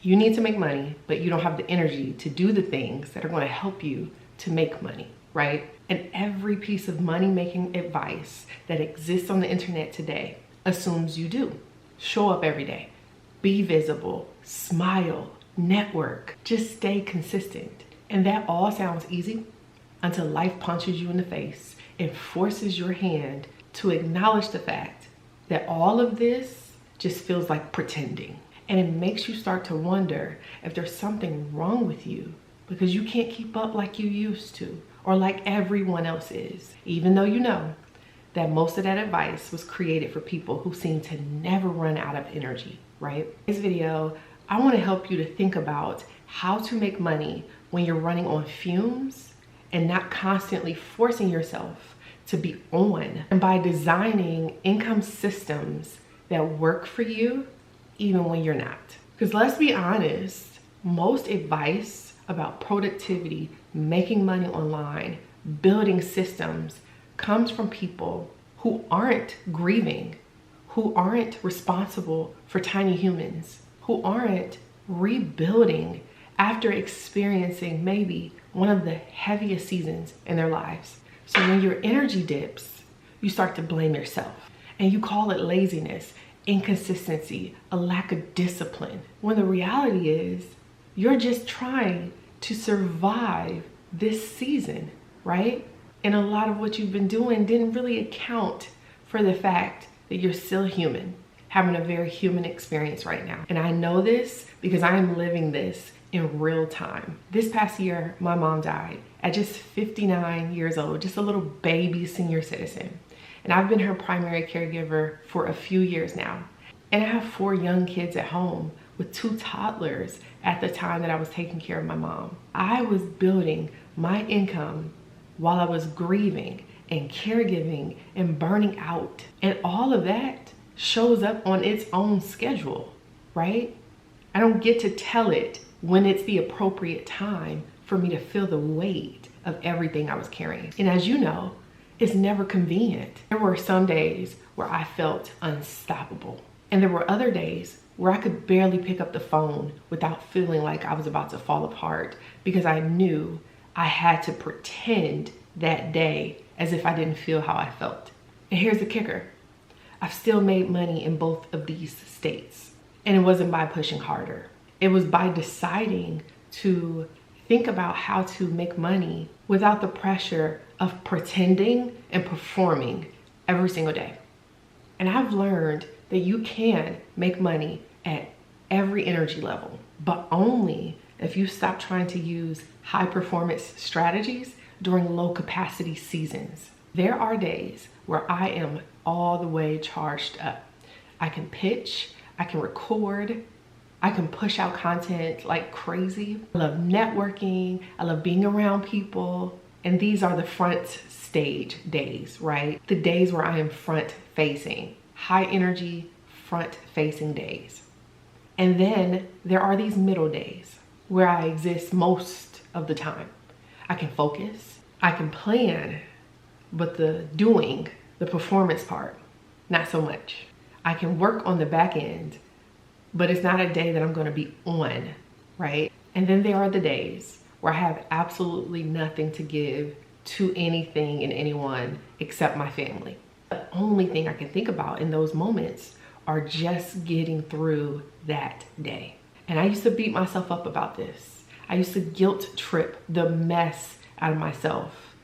You need to make money, but you don't have the energy to do the things that are going to help you to make money, right? And every piece of money-making advice that exists on the internet today assumes you do. Show up every day, be visible, smile, network, just stay consistent. And that all sounds easy until life punches you in the face and forces your hand to acknowledge the fact that all of this just feels like pretending. And it makes you start to wonder if there's something wrong with you because you can't keep up like you used to or like everyone else is, even though you know that most of that advice was created for people who seem to never run out of energy, right? In this video, I want to help you to think about how to make money when you're running on fumes and not constantly forcing yourself to be on, and by designing income systems that work for you even when you're not. Because let's be honest, most advice about productivity, making money online, building systems comes from people who aren't grieving, who aren't responsible for tiny humans, who aren't rebuilding after experiencing maybe one of the heaviest seasons in their lives. So when your energy dips, you start to blame yourself and you call it laziness, inconsistency, a lack of discipline, when the reality is you're just trying to survive this season, right? And a lot of what you've been doing didn't really account for the fact that you're still human, having a very human experience right now. And I know this because I am living this in real time. This past year, my mom died at just 59 years old, just a little baby senior citizen. And I've been her primary caregiver for a few years now. And I have 4 young kids at home with 2 toddlers at the time that I was taking care of my mom. I was building my income while I was grieving and caregiving and burning out. And all of that shows up on its own schedule, right? I don't get to tell it when it's the appropriate time for me to feel the weight of everything I was carrying. And as you know, it's never convenient. There were some days where I felt unstoppable. And there were other days where I could barely pick up the phone without feeling like I was about to fall apart because I knew I had to pretend that day as if I didn't feel how I felt. And here's the kicker. I've still made money in both of these states. And it wasn't by pushing harder. It was by deciding to think about how to make money without the pressure of pretending and performing every single day. And I've learned that you can make money at every energy level, but only if you stop trying to use high performance strategies during low capacity seasons. There are days where I am all the way charged up. I can pitch, I can record, I can push out content like crazy. I love networking, I love being around people. And these are the front stage days, right? The days where I am front facing, high energy, front facing days. And then there are these middle days where I exist most of the time. I can focus, I can plan, but the doing, the performance part, not so much. I can work on the back end, but it's not a day that I'm gonna be on, right? And then there are the days where I have absolutely nothing to give to anything and anyone except my family. The only thing I can think about in those moments are just getting through that day. And I used to beat myself up about this. I used to guilt trip the mess out of myself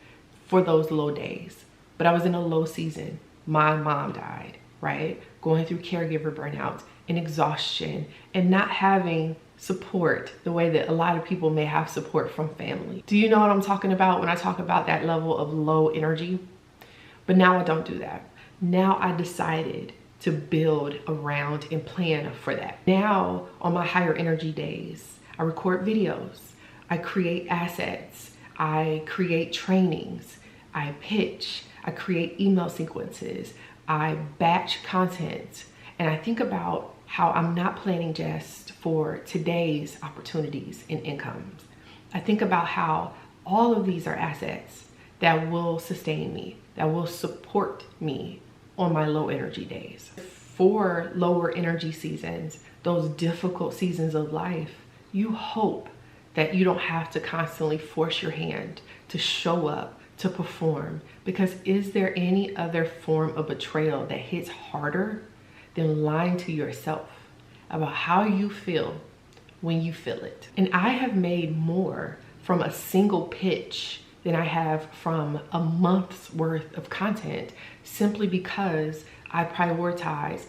for those low days. But I was in a low season. My mom died, right? Going through caregiver burnout and exhaustion and not having support the way that a lot of people may have support from family. Do you know what I'm talking about when I talk about that level of low energy? But now I don't do that. Now I decided to build around and plan for that. Now on my higher energy days, I record videos, I create assets, I create trainings, I pitch, I create email sequences, I batch content, and I think about how I'm not planning just for today's opportunities and incomes. I think about how all of these are assets that will sustain me, that will support me on my low energy days. For lower energy seasons, those difficult seasons of life, you hope that you don't have to constantly force your hand to show up, to perform. Because is there any other form of betrayal that hits harder than lying to yourself about how you feel when you feel it? And I have made more from a single pitch than I have from a month's worth of content, simply because I prioritize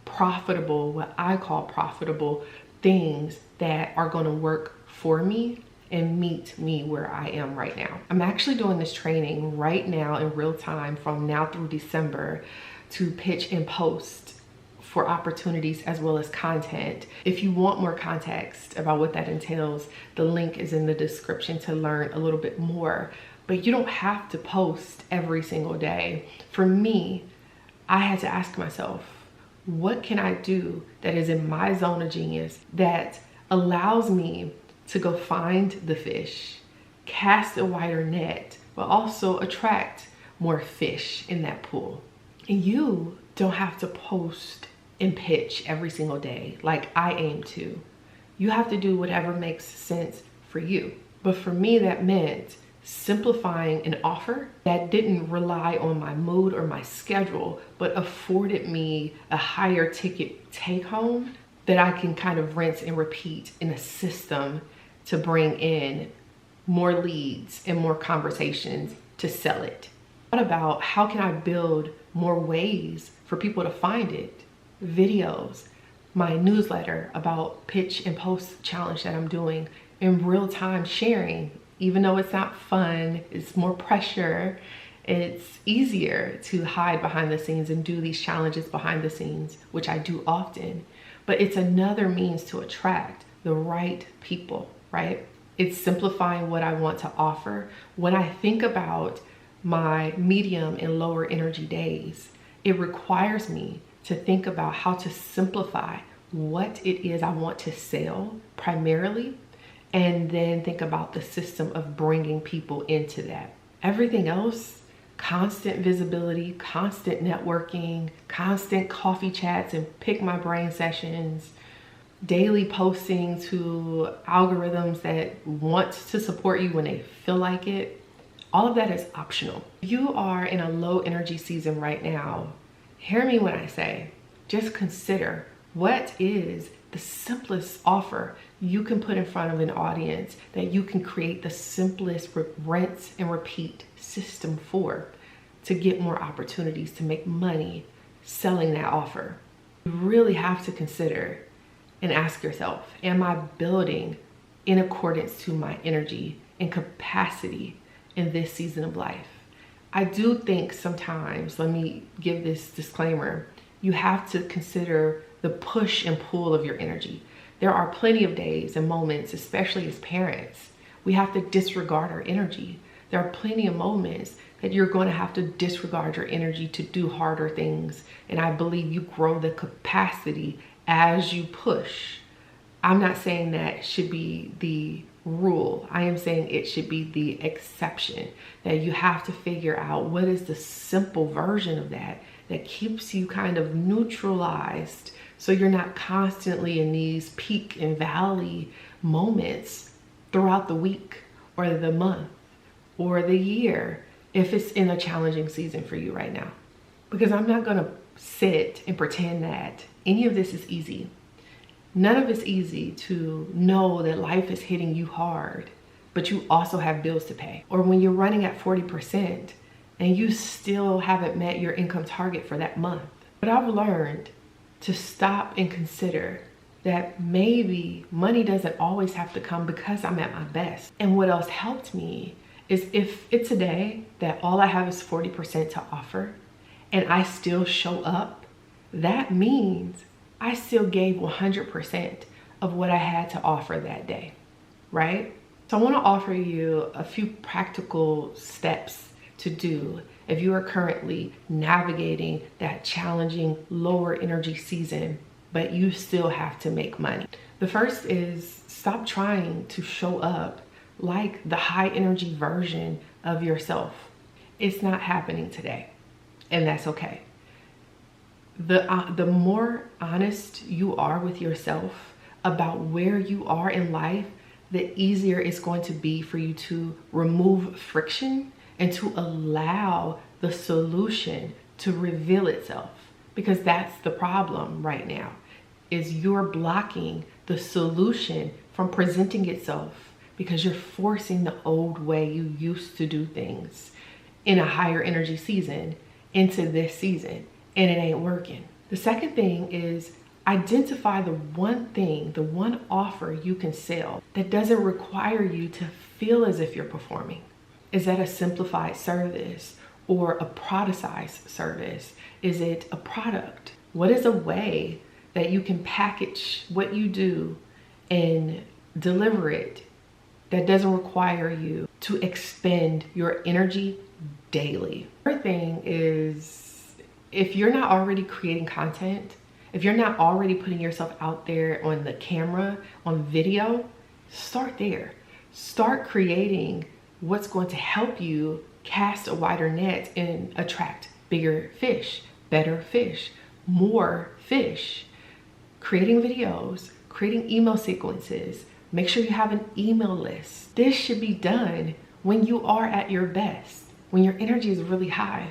profitable, what I call profitable things that are going to work for me and meet me where I am right now. I'm actually doing this training right now in real time from now through December to pitch and post for opportunities as well as content. If you want more context about what that entails, the link is in the description to learn a little bit more. But you don't have to post every single day. For me, I had to ask myself, what can I do that is in my zone of genius that allows me to go find the fish, cast a wider net, but also attract more fish in that pool? And you don't have to post and pitch every single day like I aim to. You have to do whatever makes sense for you. But for me, that meant simplifying an offer that didn't rely on my mood or my schedule, but afforded me a higher ticket take home that I can kind of rinse and repeat in a system to bring in more leads and more conversations to sell it. What about how can I build more ways for people to find it? Videos, my newsletter about pitch and post challenge that I'm doing in real time, sharing. Even though it's not fun, it's more pressure, it's easier to hide behind the scenes and do these challenges behind the scenes, which I do often. But it's another means to attract the right people, right? It's simplifying what I want to offer. When I think about my medium and lower energy days, it requires me to think about how to simplify what it is I want to sell primarily, and then think about the system of bringing people into that. Everything else, constant visibility, constant networking, constant coffee chats and pick my brain sessions, daily posting to algorithms that want to support you when they feel like it, all of that is optional. If you are in a low energy season right now, hear me when I say, just consider what is the simplest offer you can put in front of an audience that you can create the simplest rinse and repeat system for to get more opportunities to make money selling that offer. You really have to consider and ask yourself, am I building in accordance to my energy and capacity in this season of life? I do think sometimes, let me give this disclaimer, you have to consider the push and pull of your energy. There are plenty of days and moments, especially as parents, we have to disregard our energy. There are plenty of moments that you're going to have to disregard your energy to do harder things. And I believe you grow the capacity as you push. I'm not saying that should be the rule. I am saying it should be the exception, that you have to figure out what is the simple version of that that keeps you kind of neutralized, so you're not constantly in these peak and valley moments throughout the week or the month or the year if it's in a challenging season for you right now. Because I'm not gonna sit and pretend that any of this is easy. None of it's easy to know that life is hitting you hard, but you also have bills to pay. Or when you're running at 40% and you still haven't met your income target for that month. But I've learned to stop and consider that maybe money doesn't always have to come because I'm at my best. And what else helped me is if it's a day that all I have is 40% to offer and I still show up, that means I still gave 100% of what I had to offer that day, right? So I want to offer you a few practical steps to do if you are currently navigating that challenging lower energy season, but you still have to make money. The first is stop trying to show up like the high energy version of yourself. It's not happening today, and that's okay. The more honest you are with yourself about where you are in life, the easier it's going to be for you to remove friction and to allow the solution to reveal itself. Because that's the problem right now, is you're blocking the solution from presenting itself because you're forcing the old way you used to do things in a higher energy season into this season, and it ain't working. The second thing is identify the one thing, the one offer you can sell that doesn't require you to feel as if you're performing. Is that a simplified service or a productized service? Is it a product? What is a way that you can package what you do and deliver it that doesn't require you to expend your energy daily? Third thing is, if you're not already creating content, if you're not already putting yourself out there on the camera, on video, start there. Start creating what's going to help you cast a wider net and attract bigger fish, better fish, more fish. Creating videos, creating email sequences, make sure you have an email list. This should be done when you are at your best, when your energy is really high,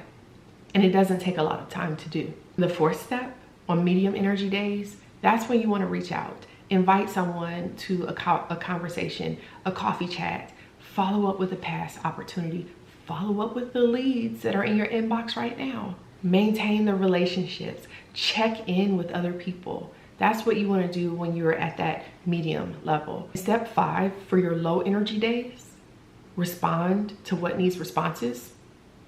and it doesn't take a lot of time to do. The fourth step, on medium energy days, that's when you want to reach out. Invite someone to a conversation, a coffee chat, follow up with a past opportunity, follow up with the leads that are in your inbox right now. Maintain the relationships, check in with other people. That's what you want to do when you're at that medium level. Step 5, for your low energy days, respond to what needs responses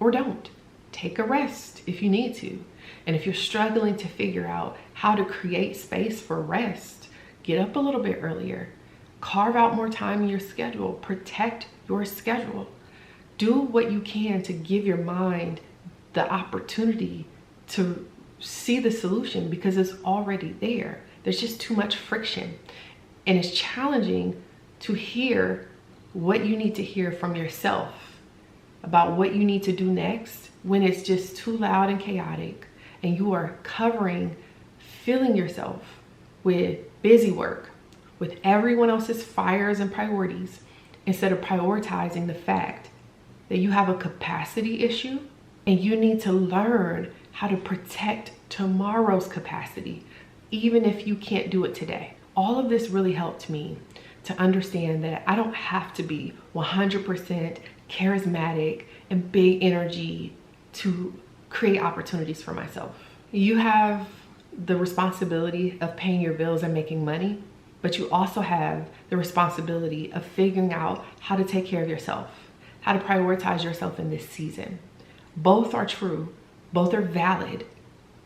or don't. Take a rest if you need to. And if you're struggling to figure out how to create space for rest, get up a little bit earlier. Carve out more time in your schedule. Protect your schedule. Do what you can to give your mind the opportunity to see the solution, because it's already there. There's just too much friction. And it's challenging to hear what you need to hear from yourself about what you need to do next when it's just too loud and chaotic, and you are filling yourself with busy work, with everyone else's fires and priorities, instead of prioritizing the fact that you have a capacity issue and you need to learn how to protect tomorrow's capacity, even if you can't do it today. All of this really helped me to understand that I don't have to be 100% charismatic and big energy to create opportunities for myself. You have the responsibility of paying your bills and making money, but you also have the responsibility of figuring out how to take care of yourself, how to prioritize yourself in this season. Both are true, both are valid,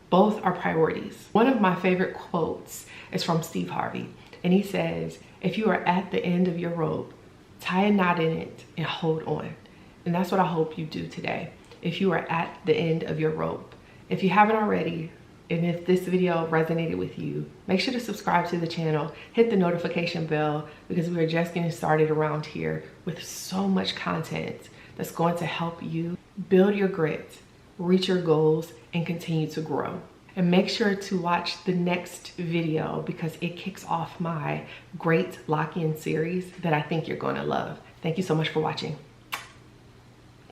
both are priorities. One of my favorite quotes is from Steve Harvey, and he says, if you are at the end of your rope, tie a knot in it and hold on. And that's what I hope you do today. If you are at the end of your rope, if you haven't already, and if this video resonated with you, make sure to subscribe to the channel, hit the notification bell, because we are just getting started around here with so much content that's going to help you build your grit, reach your goals, and continue to grow. And make sure to watch the next video, because it kicks off my great lock-in series that I think you're going to love. Thank you so much for watching.